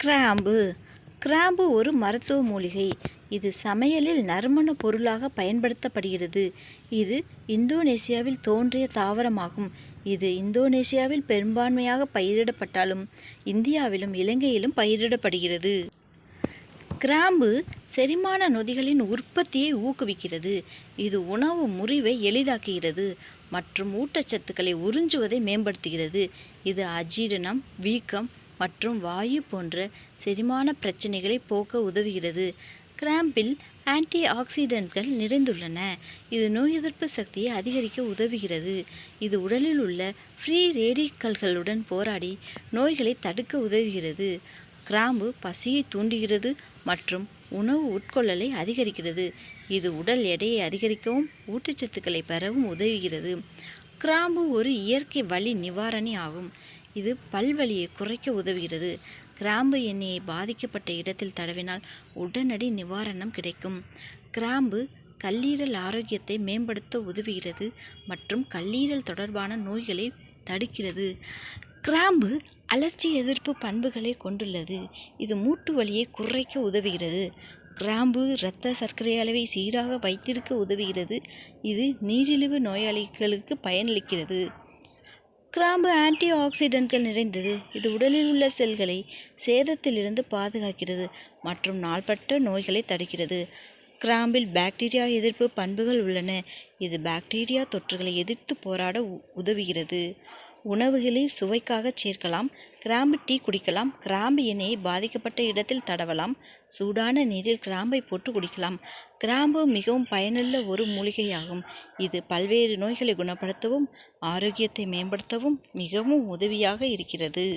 கிராம்பு. கிராம்பு ஒரு மருத்துவ மூலிகை. இது சமையலில் நறுமண பொருளாக பயன்படுத்தப்படுகிறது. இது இந்தோனேசியாவில் தோன்றிய தாவரமாகும். இது இந்தோனேசியாவில் பெரும்பான்மையாக பயிரிடப்பட்டாலும் இந்தியாவிலும் இலங்கையிலும் பயிரிடப்படுகிறது. கிராம்பு செரிமான நொதிகளின் உற்பத்தியை ஊக்குவிக்கிறது. இது உணவு முறிவை எளிதாக்குகிறது மற்றும் ஊட்டச்சத்துக்களை உறிஞ்சுவதை மேம்படுத்துகிறது. இது அஜீரணம், வீக்கம் மற்றும் வாயு போன்ற செரிமான பிரச்சினைகளை போக்க உதவுகிறது. கிராம்பில் ஆன்டி ஆக்சிடென்ட்கள் நிறைந்துள்ளன. இது நோய் எதிர்ப்பு சக்தியை அதிகரிக்க உதவுகிறது. இது உடலில் உள்ள ஃப்ரீ ரேடிக்கல்களுடன் போராடி நோய்களை தடுக்க உதவுகிறது. கிராம்பு பசியை தூண்டுகிறது மற்றும் உணவு உட்கொள்ளலை அதிகரிக்கிறது. இது உடல் எடையை அதிகரிக்கவும் ஊட்டச்சத்துக்களை பெறவும் உதவுகிறது. கிராம்பு ஒரு இயற்கை வலி நிவாரணி ஆகும். இது பல்வலியை குறைக்க உதவுகிறது. கிராம்பு எண்ணெயை பாதிக்கப்பட்ட இடத்தில் தடவினால் உடனடி நிவாரணம் கிடைக்கும். கிராம்பு கல்லீரல் ஆரோக்கியத்தை மேம்படுத்த உதவுகிறது மற்றும் கல்லீரல் தொடர்பான நோய்களை தடுக்கிறது. கிராம்பு அலர்ஜி எதிர்ப்பு பண்புகளை கொண்டுள்ளது. இது மூட்டு வலியை குறைக்க உதவுகிறது. கிராம்பு இரத்த சர்க்கரை அளவை சீராக வைத்திருக்க உதவுகிறது. இது நீரிழிவு நோயாளிகளுக்கு பயனளிக்கிறது. கிராம்பு ஆன்டி ஆக்சிடென்ட்கள் நிறைந்தது. இது உடலில் உள்ள செல்களை சேதத்திலிருந்து பாதுகாக்கிறது மற்றும் நாள்பட்ட நோய்களை தடுக்கிறது. கிராம்பில் பாக்டீரியா எதிர்ப்பு பண்புகள் உள்ளன. இது பாக்டீரியா தொற்றுகளை எதிர்த்து போராட உதவுகிறது. உணவுகளில் சுவைக்காக சேர்க்கலாம். கிராம்பு டீ குடிக்கலாம். கிராம்பு எண்ணெயை பாதிக்கப்பட்ட இடத்தில் தடவலாம். சூடான நீரில் கிராம்பை போட்டு குடிக்கலாம். கிராம்பு மிகவும் பயனுள்ள ஒரு மூலிகையாகும். இது பல்வேறு நோய்களை குணப்படுத்தவும் ஆரோக்கியத்தை மேம்படுத்தவும் மிகவும் உதவியாக இருக்கிறது.